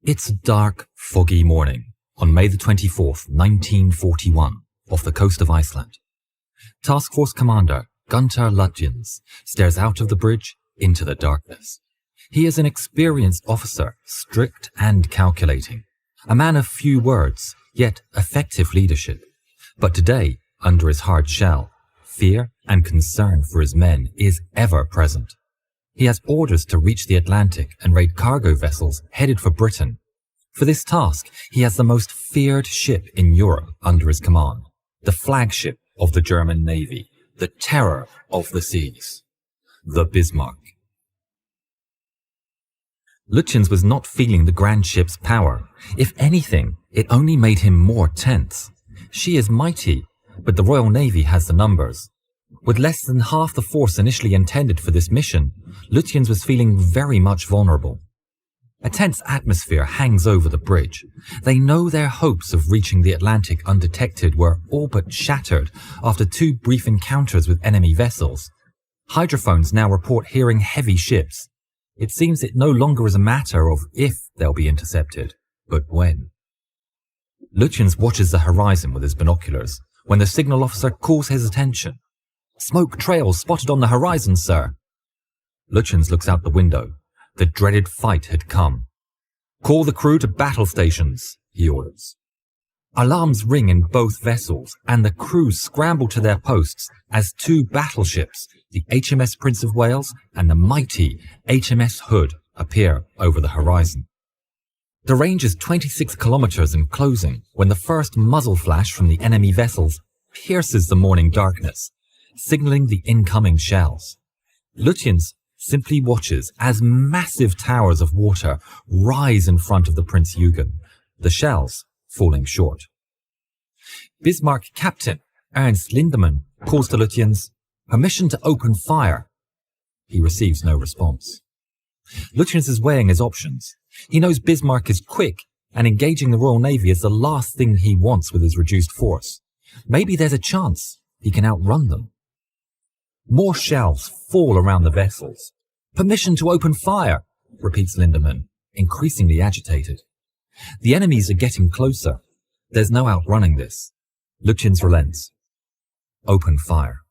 It's a dark, foggy morning on May the 24th, 1941, off the coast of Iceland. Task Force Commander Gunter Lutyens stares out of the bridge into the darkness. He is an experienced officer, strict and calculating, a man of few words, yet effective leadership. But today, under his hard shell, fear and concern for his men is ever present. He has orders to reach the Atlantic and raid cargo vessels headed for Britain. For this task, he has the most feared ship in Europe under his command, the flagship of the German Navy, the terror of the seas, the Bismarck. Lutyens was not feeling the grand ship's power. If anything, it only made him more tense. She is mighty, but the Royal Navy has the numbers. With less than half the force initially intended for this mission, Lutyens was feeling very much vulnerable. A tense atmosphere hangs over the bridge. They know their hopes of reaching the Atlantic undetected were all but shattered after 2 brief encounters with enemy vessels. Hydrophones now report hearing heavy ships. It seems it no longer is a matter of if they'll be intercepted, but when. Lutyens watches the horizon with his binoculars when the signal officer calls his attention. "Smoke trails spotted on the horizon, sir." Lutyens looks out the window. The dreaded fight had come. "Call the crew to battle stations," he orders. Alarms ring in both vessels, and the crews scramble to their posts as 2 battleships, the HMS Prince of Wales and the mighty HMS Hood, appear over the horizon. The range is 26 kilometers and closing when the first muzzle flash from the enemy vessels pierces the morning darkness, signaling the incoming shells. Lutyens simply watches as massive towers of water rise in front of the Prince Eugen, the shells falling short. Bismarck Captain Ernst Lindemann calls to Lutyens, "Permission to open fire." He receives no response. Lutyens is weighing his options. He knows Bismarck is quick, and engaging the Royal Navy is the last thing he wants with his reduced force. Maybe there's a chance he can outrun them. More shells fall around the vessels. "Permission to open fire," repeats Lindemann, increasingly agitated. The enemies are getting closer. There's no outrunning this. Lutyens relents. Open fire.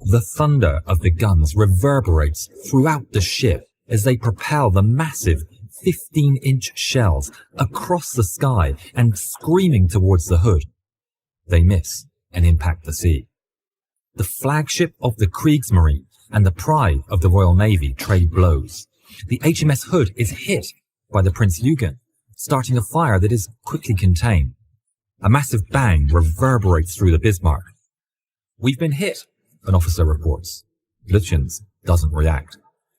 The thunder of the guns reverberates throughout the ship as they propel the massive 15-inch shells across the sky and screaming towards the Hood. They miss and impact the sea. The flagship of the Kriegsmarine and the pride of the Royal Navy trade blows. The HMS Hood is hit by the Prince Eugen, starting a fire that is quickly contained. A massive bang reverberates through the Bismarck. "We've been hit," an officer reports. Lutyens doesn't react.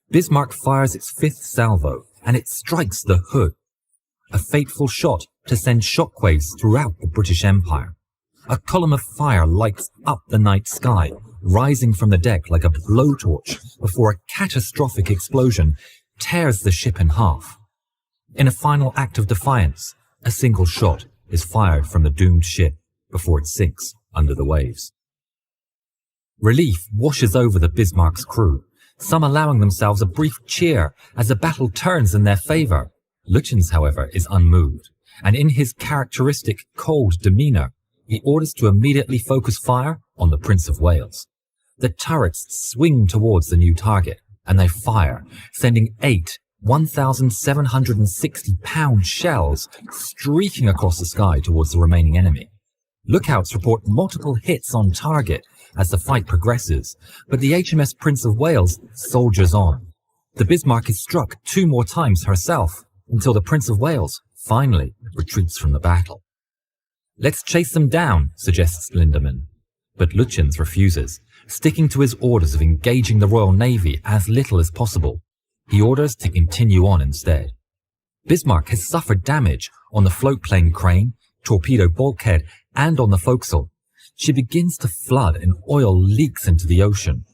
Bismarck fires its 5th salvo, and it strikes the Hood. A fateful shot to send shockwaves throughout the British Empire. A column of fire lights up the night sky, rising from the deck like a blowtorch before a catastrophic explosion tears the ship in half. In a final act of defiance, a single shot is fired from the doomed ship before it sinks under the waves. Relief washes over the Bismarck's crew, some allowing themselves a brief cheer as the battle turns in their favor. Lutyens, however, is unmoved, and in his characteristic cold demeanor, he orders to immediately focus fire on the Prince of Wales. The turrets swing towards the new target, and they fire, sending 8 1,760-pound shells streaking across the sky towards the remaining enemy. Lookouts report multiple hits on target as the fight progresses, but the HMS Prince of Wales soldiers on. The Bismarck is struck 2 more times herself, until the Prince of Wales finally retreats from the battle. "Let's chase them down," suggests Lindemann. But Lutyens refuses, sticking to his orders of engaging the Royal Navy as little as possible. He orders to continue on instead. Bismarck has suffered damage on the floatplane crane, torpedo bulkhead, and on the forecastle. She begins to flood and oil leaks into the ocean.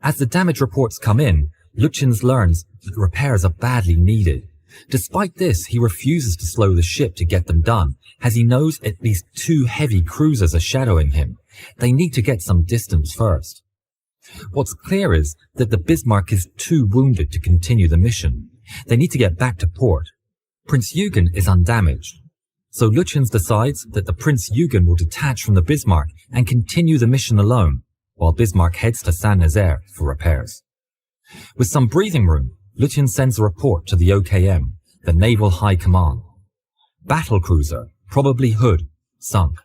As the damage reports come in, Lutyens learns that repairs are badly needed. Despite this, he refuses to slow the ship to get them done, as he knows at least 2 heavy cruisers are shadowing him. They need to get some distance first. What's clear is that the Bismarck is too wounded to continue the mission. They need to get back to port. Prince Eugen is undamaged, so Lutyens decides that the Prince Eugen will detach from the Bismarck and continue the mission alone, while Bismarck heads to Saint-Nazaire for repairs. With some breathing room, Lutyens sends a report to the OKM, the Naval High Command. Battle cruiser, probably Hood, sunk.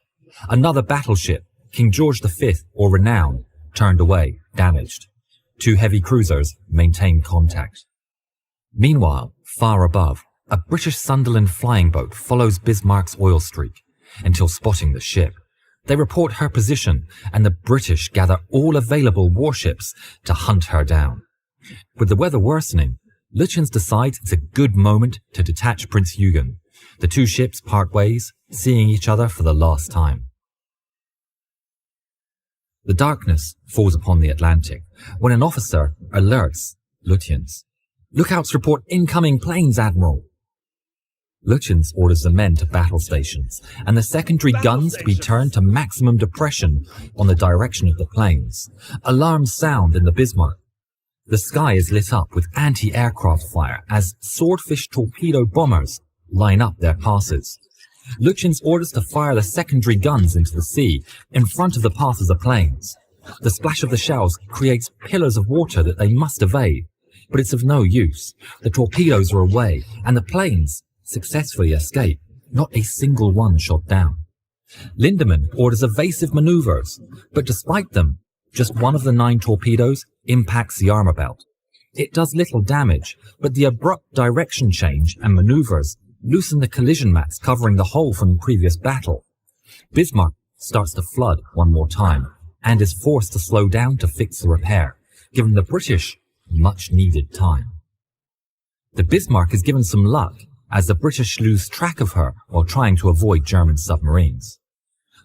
Another battleship, King George V or Renown, turned away, damaged. 2 heavy cruisers maintain contact. Meanwhile, far above, a British Sunderland flying boat follows Bismarck's oil streak until spotting the ship. They report her position, and the British gather all available warships to hunt her down. With the weather worsening, Lutyens decides it's a good moment to detach Prince Eugen. The 2 ships part ways, seeing each other for the last time. The darkness falls upon the Atlantic when an officer alerts Lutyens. "Lookouts report incoming planes, Admiral." Lutyens orders the men to battle stations and the secondary guns to be turned to maximum depression on the direction of the planes. Alarms sound in the Bismarck. The sky is lit up with anti-aircraft fire as swordfish torpedo bombers line up their passes. Lutyens orders to fire the secondary guns into the sea in front of the path of the planes. The splash of the shells creates pillars of water that they must evade, but it's of no use. The torpedoes are away and the planes successfully escape, not a single one shot down. Lindemann orders evasive maneuvers, but despite them, just one of the 9 torpedoes impacts the armor belt. It does little damage, but the abrupt direction change and maneuvers loosen the collision mats covering the hole from the previous battle. Bismarck starts to flood one more time and is forced to slow down to fix the repair, giving the British much needed time. The Bismarck is given some luck as the British lose track of her while trying to avoid German submarines.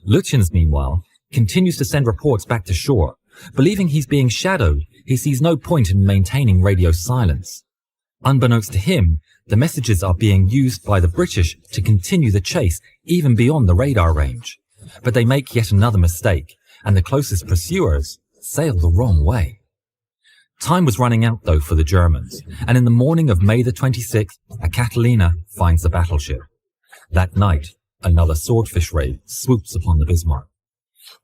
Lutyens, meanwhile, continues to send reports back to shore. Believing he's being shadowed, he sees no point in maintaining radio silence. Unbeknownst to him, the messages are being used by the British to continue the chase even beyond the radar range. But they make yet another mistake, and the closest pursuers sail the wrong way. Time was running out, though, for the Germans, and in the morning of May the 26th, a Catalina finds the battleship. That night, another swordfish raid swoops upon the Bismarck.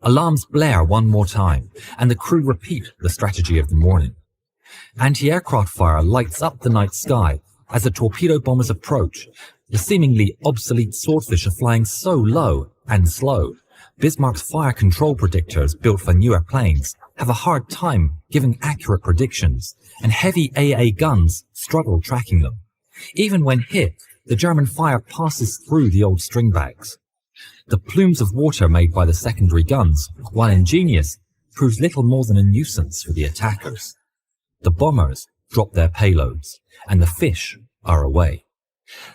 Alarms blare one more time, and the crew repeat the strategy of the morning. Anti-aircraft fire lights up the night sky as the torpedo bombers approach. The seemingly obsolete swordfish are flying so low and slow. Bismarck's fire control predictors, built for newer planes, have a hard time giving accurate predictions, and heavy AA guns struggle tracking them. Even when hit, the German fire passes through the old string bags. The plumes of water made by the secondary guns, while ingenious, proves little more than a nuisance for the attackers. The bombers drop their payloads, and the fish are away.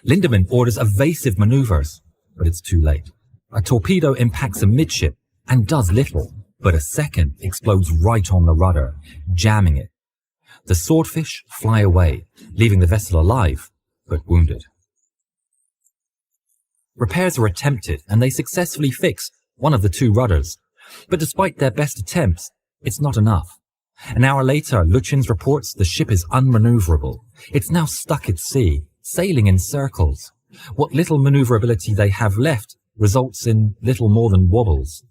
Lindemann orders evasive maneuvers, but it's too late. A torpedo impacts amidship and does little, but a second explodes right on the rudder, jamming it. The swordfish fly away, leaving the vessel alive, but wounded. Repairs are attempted, and they successfully fix one of the 2 rudders. But despite their best attempts, it's not enough. An hour later, Lutyens reports the ship is unmaneuverable. It's now stuck at sea, sailing in circles. What little maneuverability they have left results in little more than wobbles.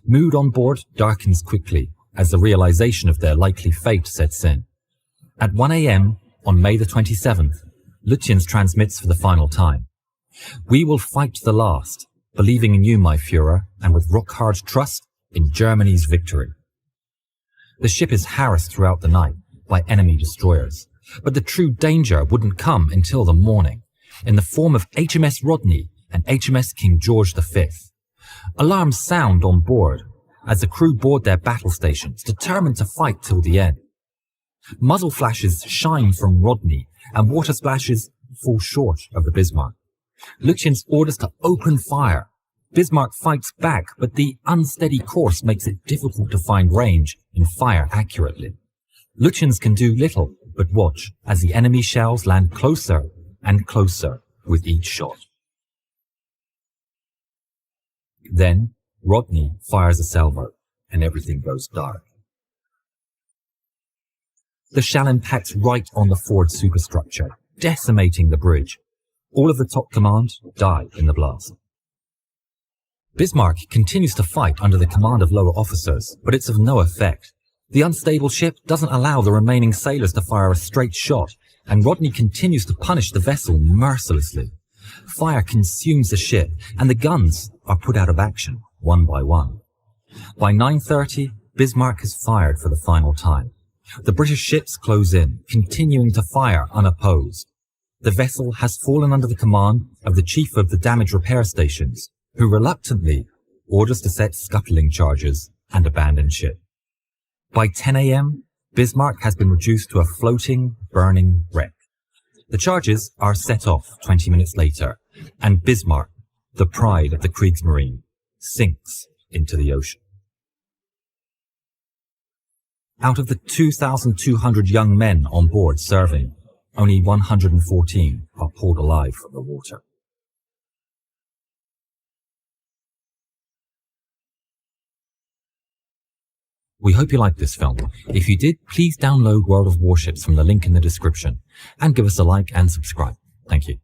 Mood on board darkens quickly as the realization of their likely fate sets in. At 1 a.m. on May the 27th, Lutyens transmits for the final time. "We will fight to the last, believing in you, my Führer, and with rock-hard trust in Germany's victory." The ship is harassed throughout the night by enemy destroyers, but the true danger wouldn't come until the morning, in the form of HMS Rodney and HMS King George V. Alarms sound on board as the crew board their battle stations, determined to fight till the end. Muzzle flashes shine from Rodney, and water splashes fall short of the Bismarck. Lutyens orders to open fire. Bismarck fights back, but the unsteady course makes it difficult to find range and fire accurately. Lutyens can do little but watch as the enemy shells land closer and closer with each shot. Then Rodney fires a salvo, and everything goes dark. The shell impacts right on the forward superstructure, decimating the bridge. All of the top command die in the blast. Bismarck continues to fight under the command of lower officers, but it's of no effect. The unstable ship doesn't allow the remaining sailors to fire a straight shot, and Rodney continues to punish the vessel mercilessly. Fire consumes the ship, and the guns are put out of action, one by one. By 9:30, Bismarck has fired for the final time. The British ships close in, continuing to fire unopposed. The vessel has fallen under the command of the chief of the damage repair stations, who reluctantly orders to set scuttling charges and abandon ship. By 10 a.m., Bismarck has been reduced to a floating, burning wreck. The charges are set off 20 minutes later, and Bismarck, the pride of the Kriegsmarine, sinks into the ocean. Out of the 2,200 young men on board serving, only 114 are pulled alive from the water. We hope you liked this film. If you did, please download World of Warships from the link in the description and give us a like and subscribe. Thank you.